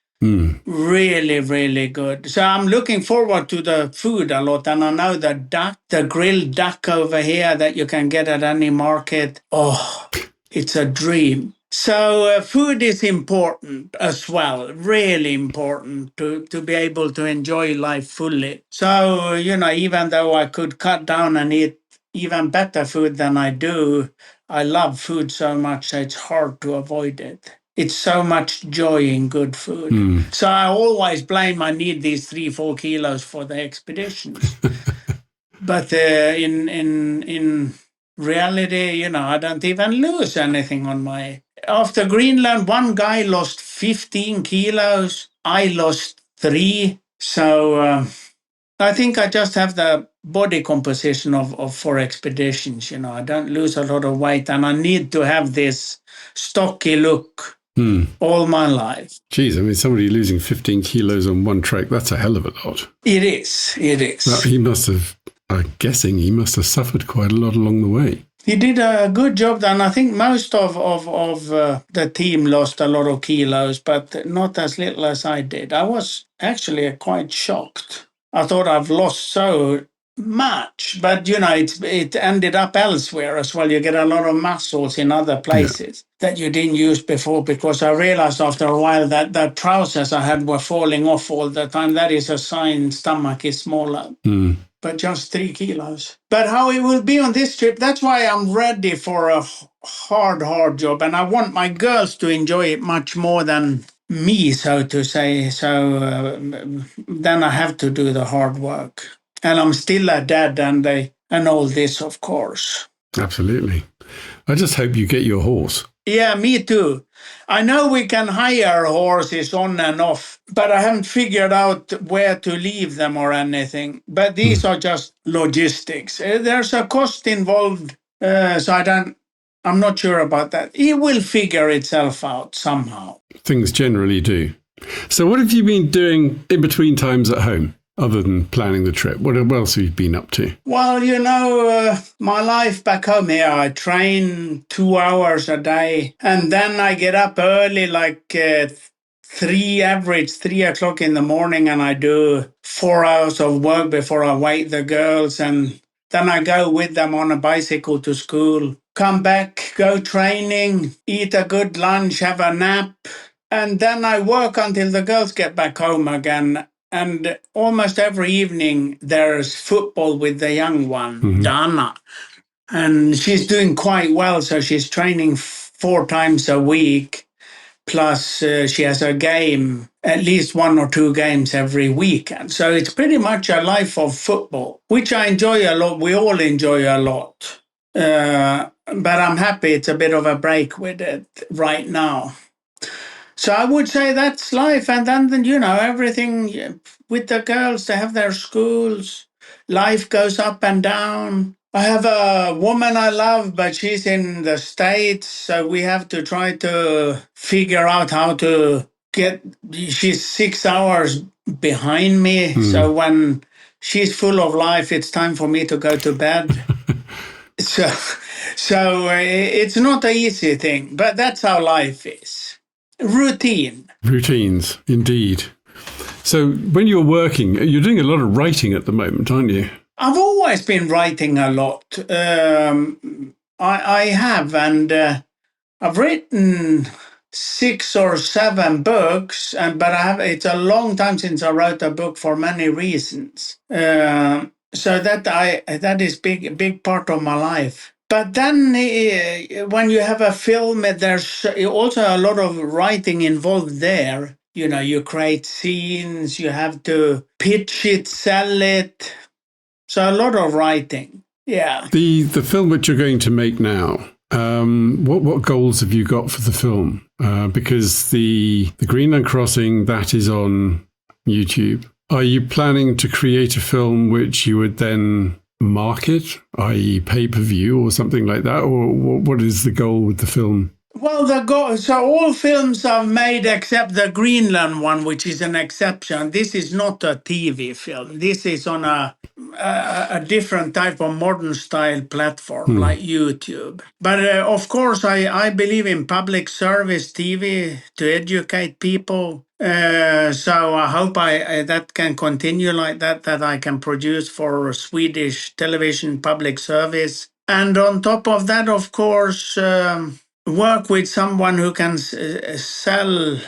really, really good. So I'm looking forward to the food a lot. And I know the grilled duck over here that you can get at any market. Oh, it's a dream. So food is important as well, really important to be able to enjoy life fully. So, even though I could cut down and eat even better food than I do, I love food so much that it's hard to avoid it. It's so much joy in good food. So I always blame I need these 3-4 kilos for the expeditions. But in reality, I don't even lose anything on my... After Greenland, one guy lost 15 kilos. I lost 3. So I think I just have the body composition of for expeditions. I don't lose a lot of weight, and I need to have this stocky look all my life. Geez, somebody losing 15 kilos on one trek, that's a hell of a lot. It is. Well, he must have, I'm guessing he must have suffered quite a lot along the way. He did a good job, and I think most of the team lost a lot of kilos, but not as little as I did. I was actually quite shocked. I thought I've lost so much, but it ended up elsewhere as well. You get a lot of muscles in other places that you didn't use before, because I realized after a while that the trousers I had were falling off all the time. That is a sign stomach is smaller. But just 3 kilos. But how it will be on this trip, that's why I'm ready for a hard job. And I want my girls to enjoy it much more than me, so to say. So then I have to do the hard work. And I'm still a dad and all this, of course. Absolutely. I just hope you get your horse. Yeah, me too. I know we can hire horses on and off, but I haven't figured out where to leave them or anything. But these are just logistics. There's a cost involved, so I'm not sure about that. It will figure itself out somehow. Things generally do. So what have you been doing in between times at home, other than planning the trip? What else have you been up to? Well, my life back home here, I train 2 hours a day, and then I get up early, like average 3 o'clock in the morning, and I do 4 hours of work before I wake the girls, and then I go with them on a bicycle to school, come back, go training, eat a good lunch, have a nap, and then I work until the girls get back home again. and almost every evening there's football with the young one, Dana. And she's doing quite well, so she's training 4 times a week. Plus, she has a game, at least 1 or 2 games every weekend. So it's pretty much a life of football, which I enjoy a lot. We all enjoy a lot. But I'm happy it's a bit of a break with it right now. So I would say that's life. And then, everything with the girls, they have their schools. Life goes up and down. I have a woman I love, but she's in the States. So we have to try to figure out how to she's 6 hours behind me. So when she's full of life, it's time for me to go to bed. So, it's not an easy thing, but that's how life is. Routines, indeed. So when you're working, you're doing a lot of writing at the moment, aren't you? I've always been writing a lot. I have, and I've written 6 or 7 books, but it's a long time since I wrote a book for many reasons. So that is big part of my life. But then when you have a film, there's also a lot of writing involved there. You create scenes, you have to pitch it, sell it. So a lot of writing. Yeah. The film which you're going to make now, what goals have you got for the film? Because the Greenland Crossing, that is on YouTube. Are you planning to create a film which you would then market, i.e. pay-per-view or something like that? Or what is the goal with the film? Well, so all films I've made except the Greenland one, which is an exception. This is not a TV film. This is on a different type of modern style platform like YouTube. But of course, I believe in public service TV to educate people. So I hope that can continue like that I can produce for Swedish television public service. And on top of that, of course, work with someone who can sell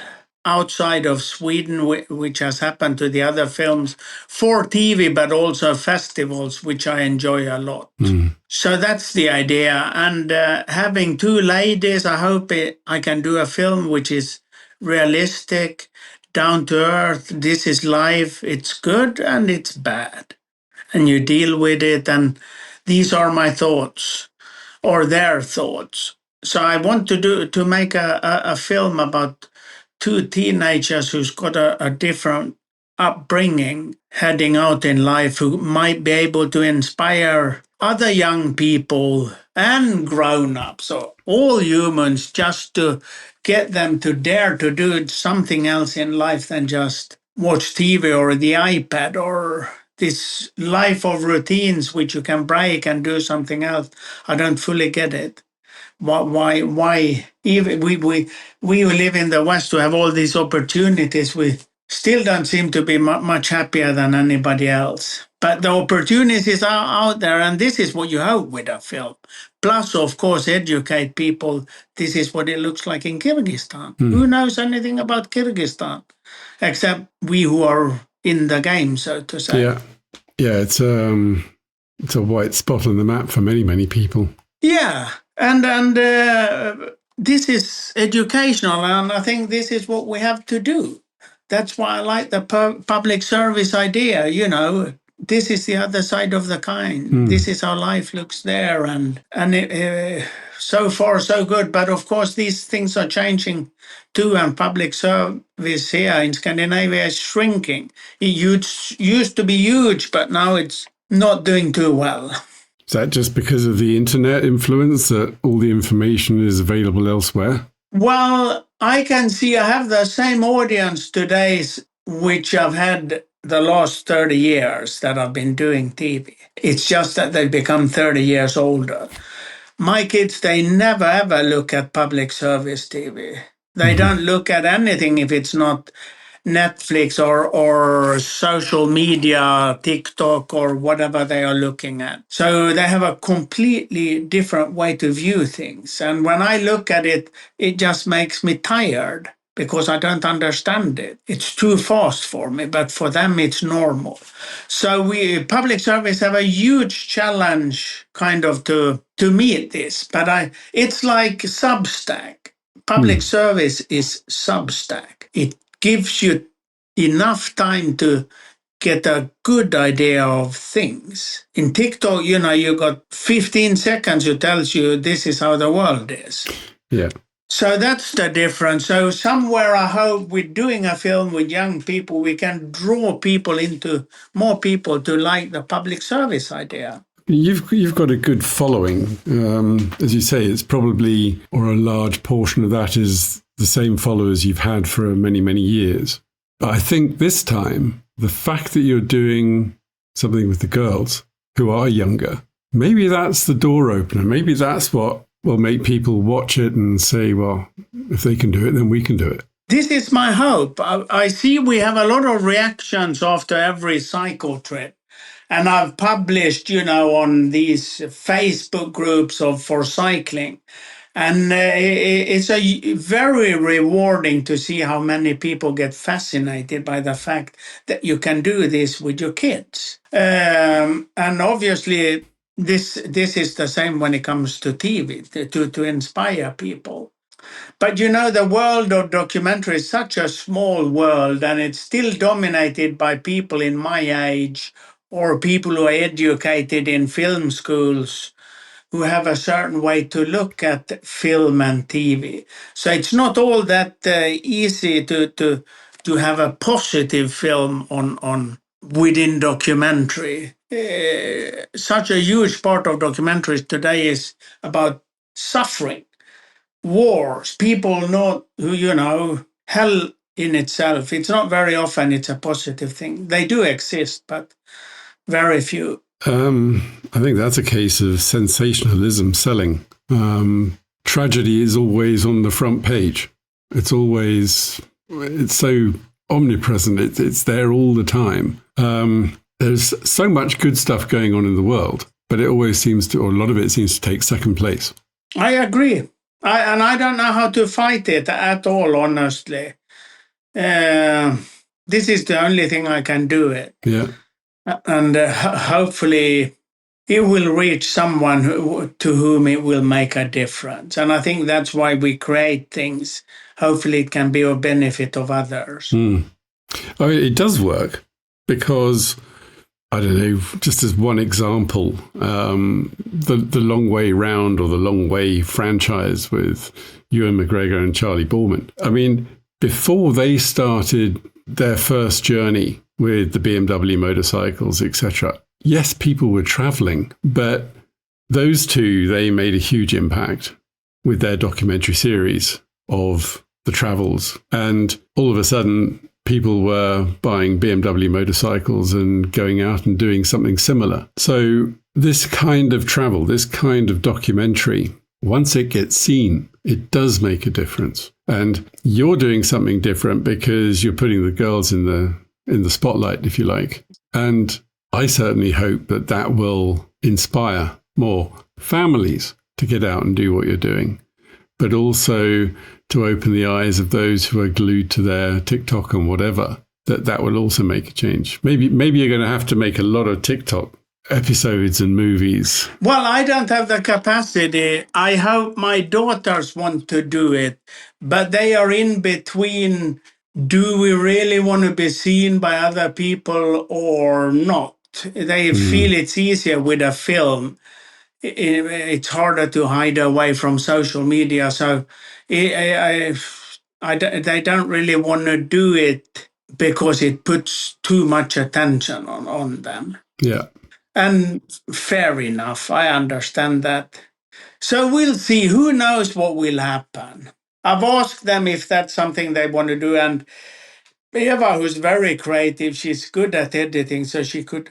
outside of Sweden, which has happened to the other films, for TV, but also festivals, which I enjoy a lot. So that's the idea. And having 2 ladies, I hope I can do a film which is realistic, down to earth. This is life. It's good and it's bad. And you deal with it. And these are my thoughts, or their thoughts. So I want to make a film about 2 teenagers who's got a different upbringing, heading out in life, who might be able to inspire other young people and grown-ups, or all humans, just to get them to dare to do something else in life than just watch TV or the iPad, or this life of routines which you can break and do something else. I don't fully get it. Why even we who live in the West, who have all these opportunities, we still don't seem to be much happier than anybody else. But the opportunities are out there, and this is what you hope with a film. Plus, of course, educate people. This is what it looks like in Kyrgyzstan. Who knows anything about Kyrgyzstan except we who are in the game, so to say? Yeah, it's a white spot on the map for many people. Yeah. And this is educational, and I think this is what we have to do. That's why I like the public service idea. This is the other side of the coin. This is how life looks there, and so far so good. But of course, these things are changing too, and public service here in Scandinavia is shrinking. It used to be huge, but now it's not doing too well. Is that just because of the internet influence, that all the information is available elsewhere? Well, I can see I have the same audience today which I've had the last 30 years that I've been doing TV. It's just that they become 30 years older. My kids, they never ever look at public service TV. They don't look at anything if it's not Netflix or social media, TikTok, or whatever they are looking at. So they have a completely different way to view things. And when I look at it, it just makes me tired. because I don't understand it. It's too fast for me, but for them it's normal. So we public service have a huge challenge kind of to meet this. But it's like Substack. Public service is Substack. It gives you enough time to get a good idea of things. In TikTok, you got 15 seconds who tells you this is how the world is. Yeah. So that's the difference. So somewhere I hope with doing a film with young people, we can draw more people to like the public service idea. You've got a good following. As you say, it's probably, or a large portion of that is the same followers you've had for many, many years. But I think this time, the fact that you're doing something with the girls who are younger, maybe that's the door opener. Maybe that's what will make people watch it and say, well, if they can do it, then we can do it. This is my hope. I see we have a lot of reactions after every cycle trip. And I've published, on these Facebook groups for cycling. And it's very rewarding to see how many people get fascinated by the fact that you can do this with your kids. And obviously, this is the same when it comes to TV, to inspire people. But the world of documentary is such a small world, and it's still dominated by people in my age or people who are educated in film schools, who have a certain way to look at film and TV. So it's not all that easy to have a positive film on within documentary. Such a huge part of documentaries today is about suffering, wars, people not who hell in itself. It's not very often it's a positive thing. They do exist, but very few. I think that's a case of sensationalism selling. Tragedy is always on the front page. It's so omnipresent. It's there all the time. There's so much good stuff going on in the world, but it always seems to, or a lot of it seems to take second place. I agree. I don't know how to fight it at all, honestly. This is the only thing I can do it. Yeah. And hopefully it will reach someone to whom it will make a difference. And I think that's why we create things. Hopefully it can be of benefit of others. Oh, it does work because, I don't know, just as one example, the Long Way Round or the Long Way franchise with Ewan McGregor and Charlie Borman. I mean, before they started their first journey with the BMW motorcycles, etc. Yes, people were traveling, but those two, they made a huge impact with their documentary series of the travels. And all of a sudden, people were buying BMW motorcycles and going out and doing something similar. So this kind of travel, this kind of documentary, once it gets seen, it does make a difference. And you're doing something different because you're putting the girls in the spotlight, if you like. And I certainly hope that will inspire more families to get out and do what you're doing, but also to open the eyes of those who are glued to their TikTok and whatever, that will also make a change. Maybe you're going to have to make a lot of TikTok episodes and movies. Well, I don't have the capacity. I hope my daughters want to do it, but they are in between. Do we really want to be seen by other people or not? They feel it's easier with a film. It's harder to hide away from social media. So they don't really want to do it because it puts too much attention on them. Yeah. And fair enough, I understand that. So we'll see. Who knows what will happen? I've asked them if that's something they want to do. And Eva, who's very creative, she's good at editing, so she could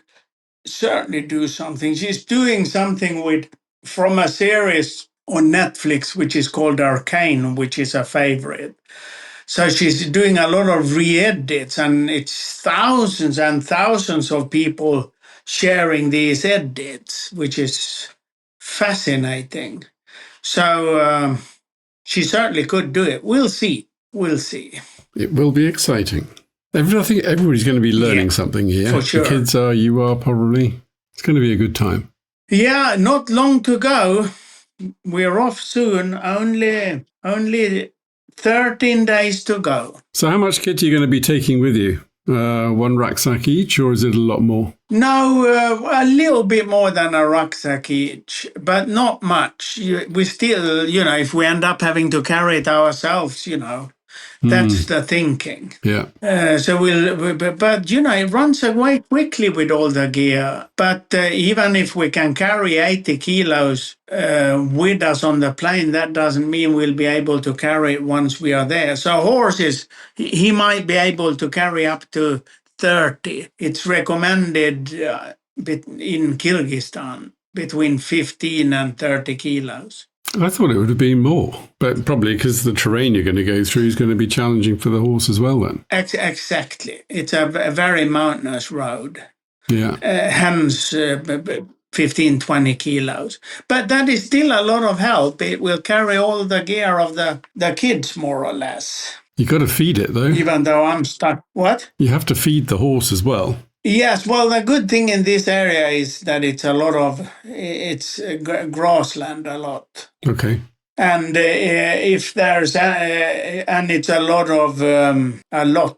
certainly do something. She's doing something from a series on Netflix, which is called Arcane, which is a favorite. So she's doing a lot of re-edits, and it's thousands and thousands of people sharing these edits, which is fascinating. So she certainly could do it. We'll see. we'll see. It will be exciting. I think everybody's going to be learning something here. For sure. The kids are, you are probably. It's going to be a good time. Yeah, not long to go. We're off soon. Only 13 days to go. So how much kit are you going to be taking with you? One rucksack each, or is it a lot more? No, a little bit more than a rucksack each, but not much. We still, if we end up having to carry it ourselves, that's the thinking. Yeah. So but it runs away quickly with all the gear. But even if we can carry 80 kilos with us on the plane, that doesn't mean we'll be able to carry it once we are there. So horses, he might be able to carry up to 30. It's recommended in Kyrgyzstan between 15 and 30 kilos. I thought it would have been more, but probably because the terrain you're going to go through is going to be challenging for the horse as well then. Exactly. It's a very mountainous road. Yeah. Hence 15, 20 kilos. But that is still a lot of help. It will carry all the gear of the kids, more or less. You got to feed it though. Even though I'm stuck. What? You have to feed the horse as well. Yes, well, the good thing in this area is that it's grassland a lot. Okay. And if there's and it's a lot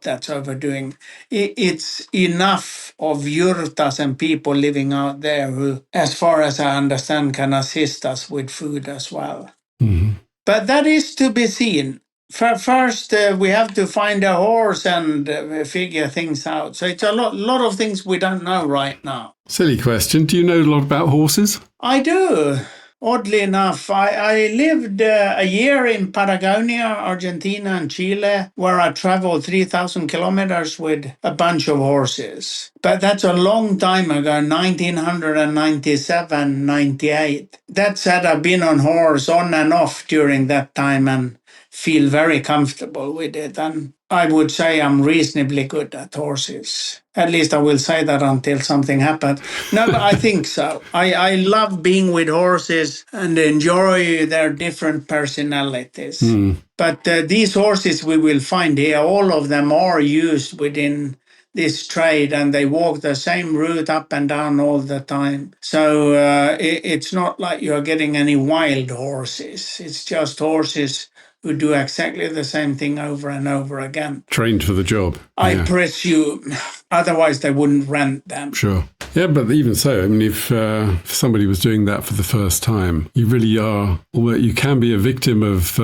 that's overdoing. It's enough of yurtas and people living out there who, as far as I understand, can assist us with food as well. Mm-hmm. But that is to be seen. First, we have to find a horse and figure things out. So it's a lot of things we don't know right now. Silly question. Do you know a lot about horses? I do. Oddly enough, I lived a year in Patagonia, Argentina and Chile, where I traveled 3,000 kilometers with a bunch of horses. But that's a long time ago, 1997, 98. That said, I've been on horse on and off during that time and feel very comfortable with it. And I would say I'm reasonably good at horses. At least I will say that until something happens. No, but I think so. I love being with horses and enjoy their different personalities. But these horses we will find here, all of them are used within this trade and they walk the same route up and down all the time. So it's not like you're getting any wild horses. It's just horses who do exactly the same thing over and over again. Trained for the job. I presume. Otherwise, they wouldn't rent them. Sure. Yeah, but even so, I mean, if somebody was doing that for the first time, you really are, although you can be a victim of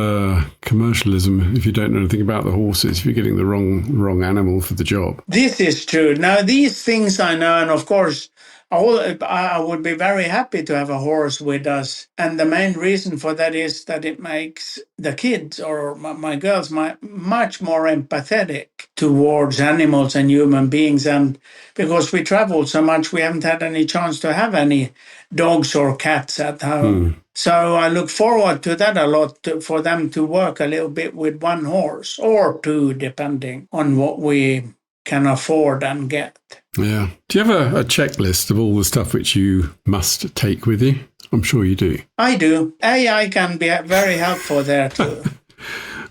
commercialism if you don't know anything about the horses, if you're getting the wrong animal for the job. This is true. Now, these things I know, and of course, I would be very happy to have a horse with us. And the main reason for that is that it makes the kids or my girls much more empathetic towards animals and human beings. And because we travel so much, we haven't had any chance to have any dogs or cats at home. So I look forward to that a lot, for them to work a little bit with one horse or two, depending on what we can afford and get. Yeah. Do you have a checklist of all the stuff which you must take with you? I'm sure you do. I do. AI can be very helpful there too.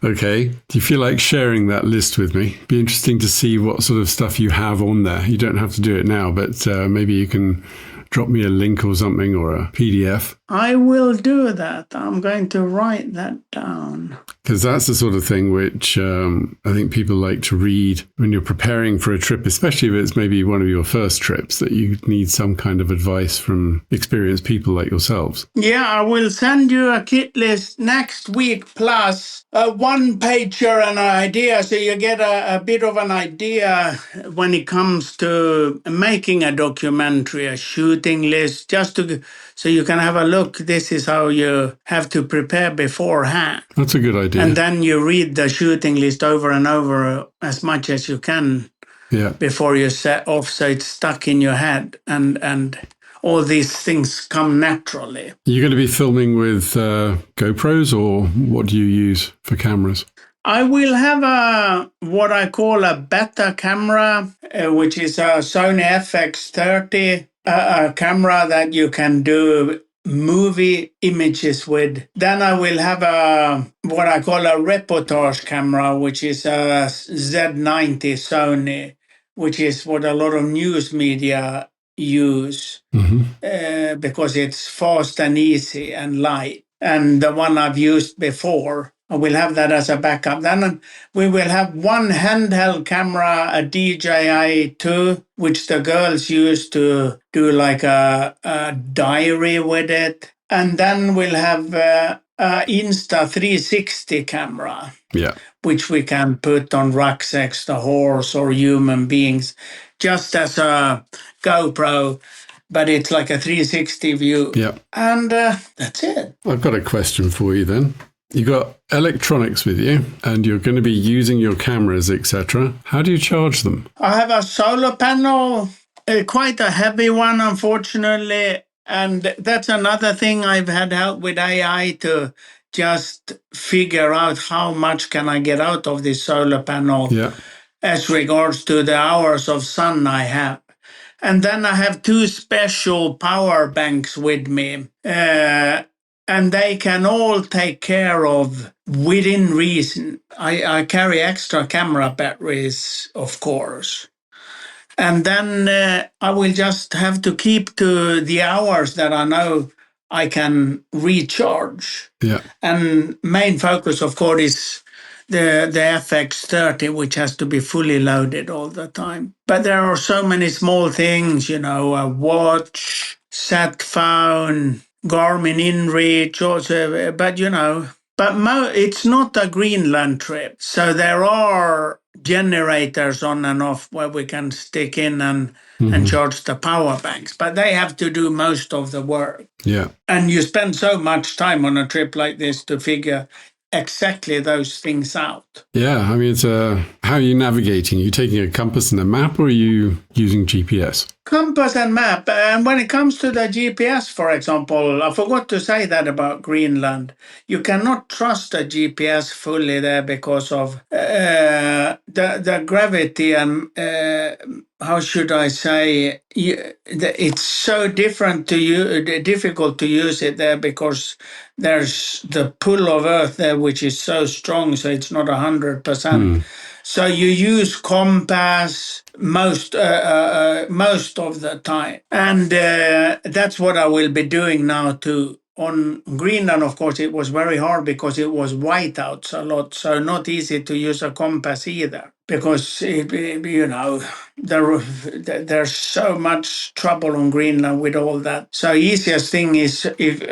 Okay. Do you feel like sharing that list with me? Be interesting to see what sort of stuff you have on there. You don't have to do it now, but maybe you can drop me a link or something or a PDF. I will do that. I'm going to write that down. Because that's the sort of thing which I think people like to read when you're preparing for a trip, especially if it's maybe one of your first trips, that you need some kind of advice from experienced people like yourselves. Yeah, I will send you a kit list next week, plus a one-pager and an idea, so you get a bit of an idea when it comes to making a documentary, a shooting list, so you can have a look. This is how you have to prepare beforehand. That's a good idea. And then you read the shooting list over and over as much as you can before you set off, so it's stuck in your head and all these things come naturally. You're going to be filming with GoPros, or what do you use for cameras? I will have what I call a beta camera, which is a Sony FX30, a camera that you can do movie images with. Then I will have what I call a reportage camera, which is a Z90 Sony, which is what a lot of news media use because it's fast and easy and light. And the one I've used before, I will have that as a backup. Then we will have one handheld camera, a DJI-2, which the girls use to do like a diary with it. And then we'll have a Insta360 camera, which we can put on rucksacks, the horse or human beings, just as a GoPro. But it's like a 360 view. Yeah. And that's it. I've got a question for you then. You got electronics with you and you're going to be using your cameras, etc. How do you charge them? I have a solar panel, quite a heavy one, unfortunately. And that's another thing I've had help with AI to just figure out how much can I get out of this solar panel as regards to the hours of sun I have. And then I have two special power banks with me, and they can all take care of within reason. I carry extra camera batteries, of course. And then I will just have to keep to the hours that I know I can recharge. Yeah. And main focus, of course, is the FX30, which has to be fully loaded all the time. But there are so many small things, a watch, sat phone, Garmin InReach, also, but it's not a Greenland trip. So there are generators on and off where we can stick in and charge the power banks, but they have to do most of the work. Yeah. And you spend so much time on a trip like this to figure exactly those things out. Yeah, I mean, it's how are you navigating? Are you taking a compass and a map, or are you using GPS? Compass and map. And when it comes to the GPS, for example, I forgot to say that about Greenland. You cannot trust the GPS fully there because of the gravity and how should I say? It's so difficult to use it there because there's the pull of Earth there, which is so strong, so it's not 100%. So you use compass most of the time, and that's what I will be doing now too. On Greenland, of course, it was very hard because it was whiteouts a lot, so not easy to use a compass either. Because there's so much trouble on Greenland with all that. So easiest thing is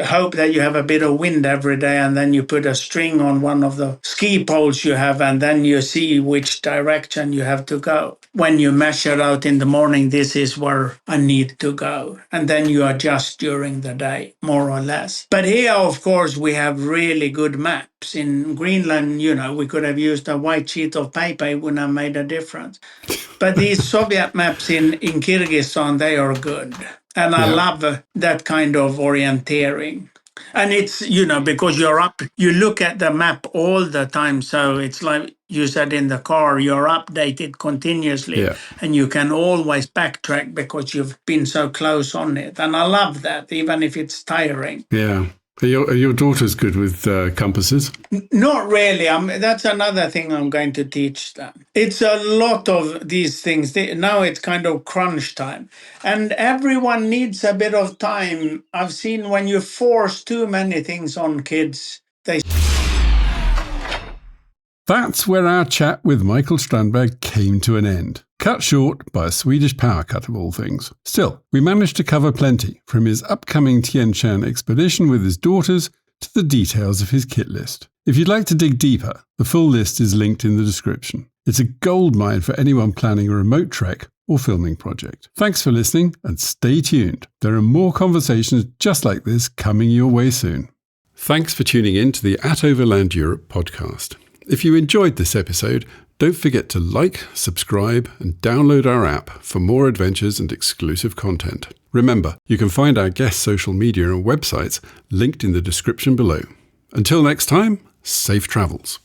hope that you have a bit of wind every day, and then you put a string on one of the ski poles you have, and then you see which direction you have to go. When you measure out in the morning, this is where I need to go, and then you adjust during the day, more or less. But here, of course, we have really good maps. In Greenland, we could have used a white sheet of paper, it wouldn't have made a difference. But these Soviet maps in Kyrgyzstan, they are good. And I love that kind of orienteering. And it's, because you're up, you look at the map all the time. So it's like you said in the car, you're updated continuously. Yeah. And you can always backtrack because you've been so close on it. And I love that, even if it's tiring. Yeah. Are your daughters good with compasses? Not really. That's another thing I'm going to teach them. It's a lot of these things. Now it's kind of crunch time. And everyone needs a bit of time. I've seen when you force too many things on kids, they... That's where our chat with Mikael Strandberg came to an end. Cut short by a Swedish power cut of all things. Still, we managed to cover plenty, from his upcoming Tien Shan expedition with his daughters to the details of his kit list. If you'd like to dig deeper, the full list is linked in the description. It's a goldmine for anyone planning a remote trek or filming project. Thanks for listening and stay tuned. There are more conversations just like this coming your way soon. Thanks for tuning in to the At Overland Europe podcast. If you enjoyed this episode, don't forget to like, subscribe, and download our app for more adventures and exclusive content. Remember, you can find our guest social media and websites linked in the description below. Until next time, safe travels.